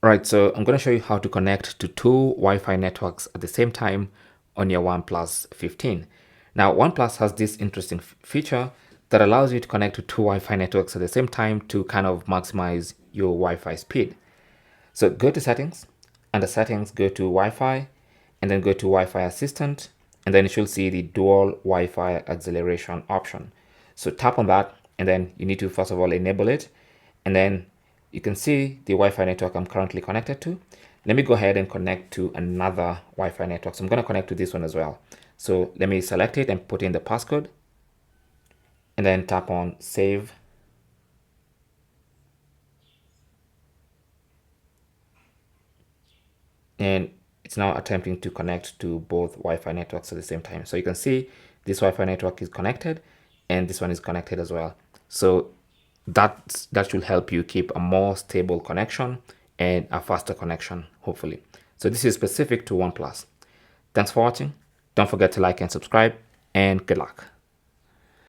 Right, so I'm going to show you how to connect to two Wi-Fi networks at the same time on your OnePlus 15. Now, OnePlus has this interesting feature that allows you to connect to two Wi-Fi networks at the same time to kind of maximize your Wi-Fi speed. So go to settings, under settings, go to Wi-Fi, and then go to Wi-Fi assistant, and then you should see the dual Wi-Fi acceleration option. So tap on that, and then you need to first of all enable it, and then you can see the Wi-Fi network I'm currently connected to. Let me go ahead and connect to another Wi-Fi network. So I'm going to connect to this one as well. So let me select it and put in the passcode, and then tap on save. And it's now attempting to connect to both Wi-Fi networks at the same time. So you can see this Wi-Fi network is connected and this one is connected as well. So that should help you keep a more stable connection and a faster connection, hopefully. So this is specific to OnePlus. Thanks for watching. Don't forget to like and subscribe, and good luck.